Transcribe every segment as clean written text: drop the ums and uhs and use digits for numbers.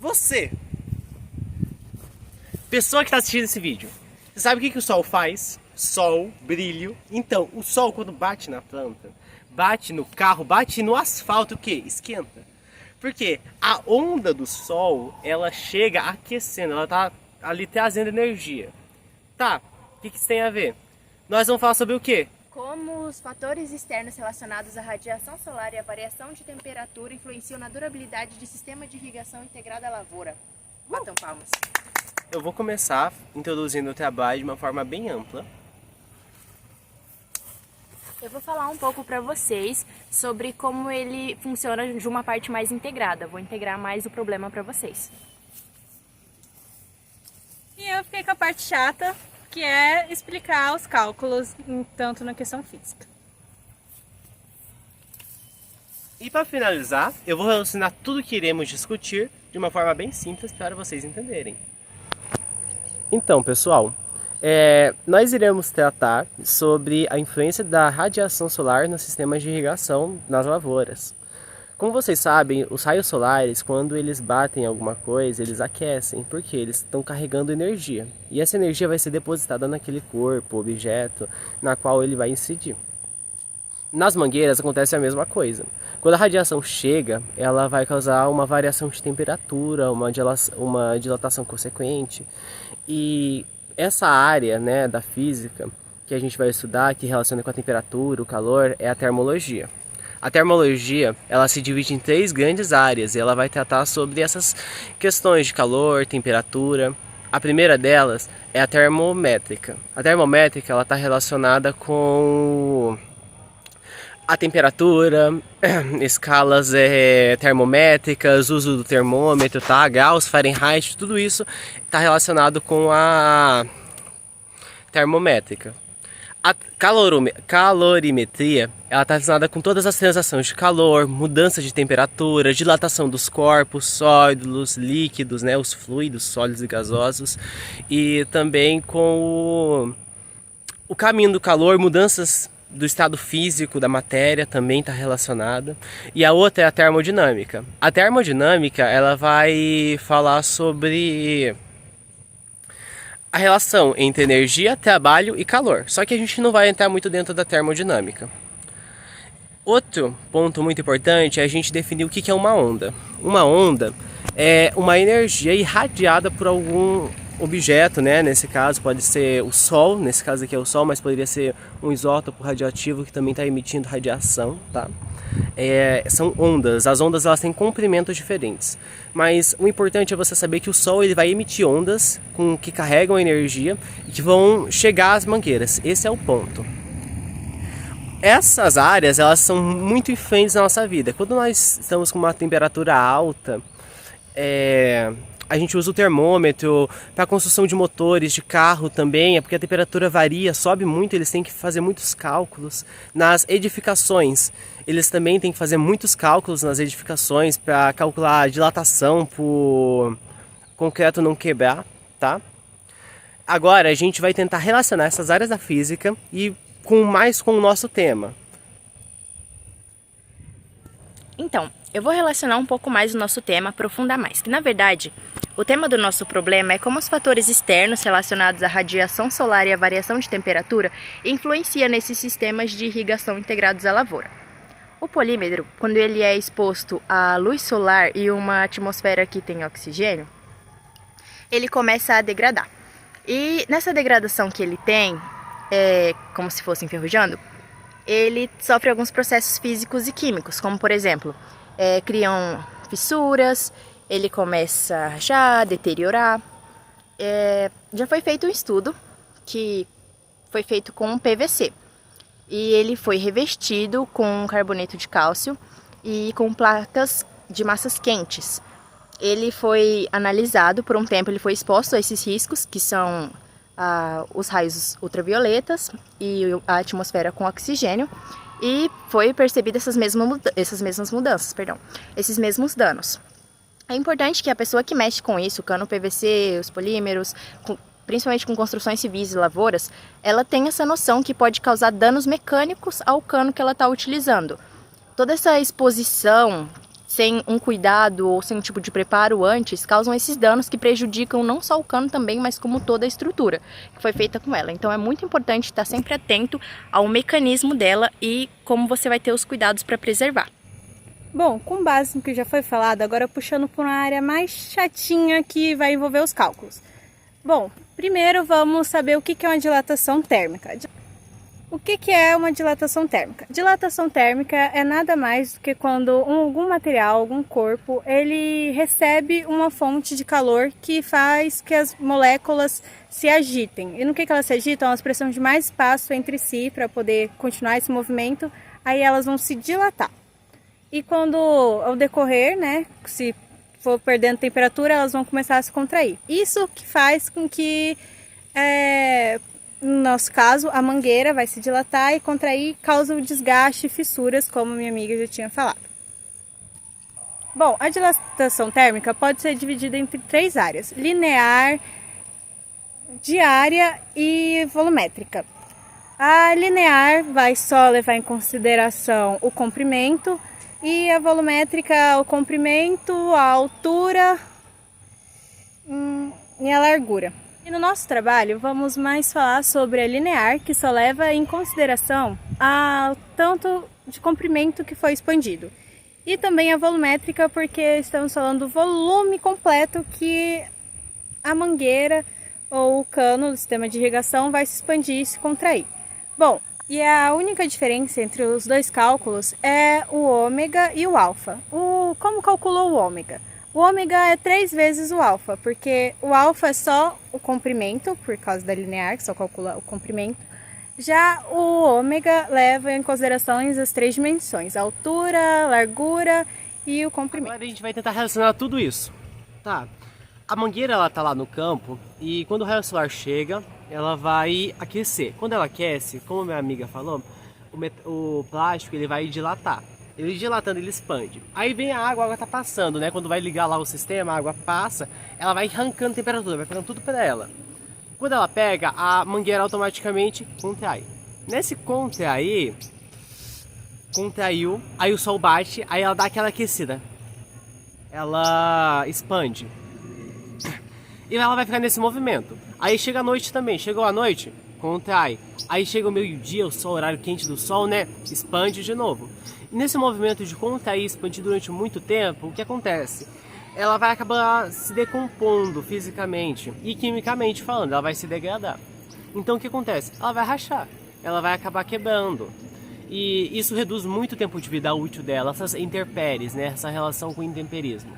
Você, pessoa que está assistindo esse vídeo, você sabe o que o sol faz? Sol, brilho. Então, o sol quando bate na planta, bate no carro, bate no asfalto, o que? Esquenta. Porque a onda do sol, ela chega aquecendo, ela tá ali trazendo energia. Tá, o que isso tem a ver? Nós vamos falar sobre o quê? Como os fatores externos relacionados à radiação solar e à variação de temperatura influenciam na durabilidade de sistema de irrigação integrado à lavoura. Batam palmas. Eu vou começar introduzindo o trabalho de uma forma bem ampla. Eu vou falar um pouco para vocês sobre como ele funciona de uma parte mais integrada. Vou integrar mais o problema para vocês. E eu fiquei com a parte chata, que é explicar os cálculos, tanto na questão física. E para finalizar, eu vou relacionar tudo que iremos discutir de uma forma bem simples para vocês entenderem. Então, pessoal, nós iremos tratar sobre a influência da radiação solar nos sistemas de irrigação nas lavouras. Como vocês sabem, os raios solares, quando eles batem em alguma coisa, eles aquecem, porque eles estão carregando energia. E essa energia vai ser depositada naquele corpo, objeto, na qual ele vai incidir. Nas mangueiras acontece a mesma coisa. Quando a radiação chega, ela vai causar uma variação de temperatura, uma dilatação consequente. E essa área, né, da física que a gente vai estudar, que relaciona com a temperatura, o calor, é a termologia. A termologia, ela se divide em 3 grandes áreas e ela vai tratar sobre essas questões de calor, temperatura. A primeira delas é a termométrica. A termométrica, ela está relacionada com a temperatura, escalas termométricas, uso do termômetro, tá? Graus, Fahrenheit, tudo isso está relacionado com a termométrica. A calorimetria, ela está relacionada com todas as sensações de calor, mudança de temperatura, dilatação dos corpos, sólidos, líquidos, né, os fluidos, sólidos e gasosos, e também com o caminho do calor, mudanças do estado físico da matéria também está relacionada. E a outra é a termodinâmica. A termodinâmica, ela vai falar sobre a relação entre energia, trabalho e calor. Só que a gente não vai entrar muito dentro da termodinâmica. Outro ponto muito importante é a gente definir o que é uma onda. Uma onda é uma energia irradiada por algum objeto, né? Nesse caso pode ser o Sol, nesse caso aqui é o Sol, mas poderia ser um isótopo radioativo que também está emitindo radiação, tá? São ondas. As ondas elas têm comprimentos diferentes, mas o importante é você saber que o Sol ele vai emitir ondas que carregam energia e que vão chegar às mangueiras. Esse é o ponto. Essas áreas elas são muito influentes na nossa vida. Quando nós estamos com uma temperatura alta, a gente usa o termômetro para a construção de motores de carro também, porque a temperatura varia, sobe muito, eles têm que fazer muitos cálculos. Nas edificações, eles também têm que fazer muitos cálculos nas edificações para calcular a dilatação para o concreto não quebrar, tá? Agora a gente vai tentar relacionar essas áreas da física e mais com o nosso tema. Então, eu vou relacionar um pouco mais o nosso tema, aprofundar mais, que na verdade, o tema do nosso problema é como os fatores externos relacionados à radiação solar e à variação de temperatura influenciam nesses sistemas de irrigação integrados à lavoura. O polímero, quando ele é exposto à luz solar e uma atmosfera que tem oxigênio, ele começa a degradar. E nessa degradação que ele tem, como se fosse enferrujando, ele sofre alguns processos físicos e químicos, como por exemplo, criam fissuras, ele começa a rachar, deteriorar. Já foi feito um estudo que foi feito com PVC e ele foi revestido com carboneto de cálcio e com placas de massas quentes. Ele foi analisado por um tempo, ele foi exposto a esses riscos que são os raios ultravioletas e a atmosfera com oxigênio, e foi percebida esses mesmos danos. É importante que a pessoa que mexe com isso, cano PVC, os polímeros, principalmente com construções civis e lavouras, ela tenha essa noção que pode causar danos mecânicos ao cano que ela está utilizando. Toda essa exposição sem um cuidado ou sem um tipo de preparo antes, causam esses danos que prejudicam não só o cano também, mas como toda a estrutura que foi feita com ela. Então é muito importante estar sempre atento ao mecanismo dela e como você vai ter os cuidados para preservar. Bom, com base no que já foi falado, agora puxando para uma área mais chatinha que vai envolver os cálculos. Bom, primeiro vamos saber o que é uma dilatação térmica. O que é uma dilatação térmica? Dilatação térmica é nada mais do que quando algum material, algum corpo, ele recebe uma fonte de calor que faz que as moléculas se agitem. E no que elas se agitam? Elas precisam de mais espaço entre si para poder continuar esse movimento, aí elas vão se dilatar. E quando, ao decorrer, né, se for perdendo temperatura, elas vão começar a se contrair. Isso que faz com que, no nosso caso, a mangueira vai se dilatar e contrair, causa o desgaste e fissuras, como minha amiga já tinha falado. Bom, a dilatação térmica pode ser dividida entre 3 áreas: linear, diária e volumétrica. A linear vai só levar em consideração o comprimento, e a volumétrica, o comprimento, a altura e a largura. E no nosso trabalho vamos mais falar sobre a linear, que só leva em consideração o tanto de comprimento que foi expandido. E também a volumétrica, porque estamos falando do volume completo que a mangueira ou o cano do sistema de irrigação vai se expandir e se contrair. Bom, e a única diferença entre os dois cálculos é o ômega e o alfa. Como calculou o ômega? O ômega é 3 vezes o alfa, porque o alfa é só o comprimento, por causa da linear, que só calcula o comprimento. Já o ômega leva em consideração as 3 dimensões: a altura, a largura e o comprimento. Agora a gente vai tentar relacionar tudo isso. Tá. A mangueira ela tá lá no campo e quando o raio solar chega, ela vai aquecer. Quando ela aquece, como minha amiga falou, o plástico ele vai dilatar. Ele dilatando, ele expande. Aí vem a água tá passando, né? Quando vai ligar lá o sistema, a água passa, ela vai arrancando temperatura, vai pegando tudo para ela. Quando ela pega, a mangueira automaticamente contrai. Nesse contraiu, aí o sol bate, aí ela dá aquela aquecida. Ela expande. E ela vai ficar nesse movimento. Aí chega a noite também. Chegou a noite, contrai. Aí chega o meio-dia, o horário quente do sol, né? Expande de novo. E nesse movimento de contrair e expandir durante muito tempo, o que acontece? Ela vai acabar se decompondo fisicamente e quimicamente falando, ela vai se degradar. Então o que acontece? Ela vai rachar, ela vai acabar quebrando. E isso reduz muito o tempo de vida útil dela, essas intempéries, né? Essa relação com o intemperismo.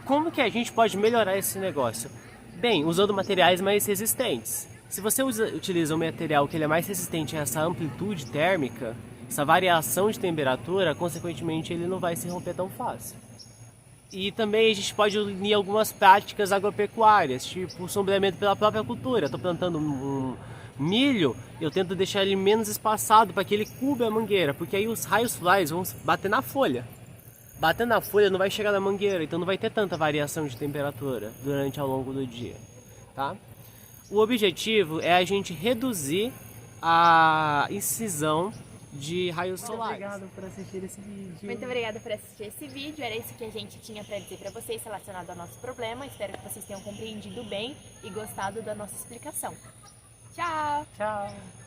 Como que a gente pode melhorar esse negócio? Bem, usando materiais mais resistentes. Se você utiliza um material que ele é mais resistente a essa amplitude térmica, essa variação de temperatura, consequentemente ele não vai se romper tão fácil. E também a gente pode unir algumas práticas agropecuárias, tipo o sombreamento pela própria cultura. Estou plantando um milho, eu tento deixar ele menos espaçado para que ele cubra a mangueira, porque aí os raios solares vão bater na folha. Batendo na folha não vai chegar na mangueira, então não vai ter tanta variação de temperatura durante ao longo do dia, tá? O objetivo é a gente reduzir a incisão de raios solares. Obrigado por assistir esse vídeo. Muito obrigada por assistir esse vídeo. Era isso que a gente tinha para dizer para vocês relacionado ao nosso problema. Espero que vocês tenham compreendido bem e gostado da nossa explicação. Tchau! Tchau!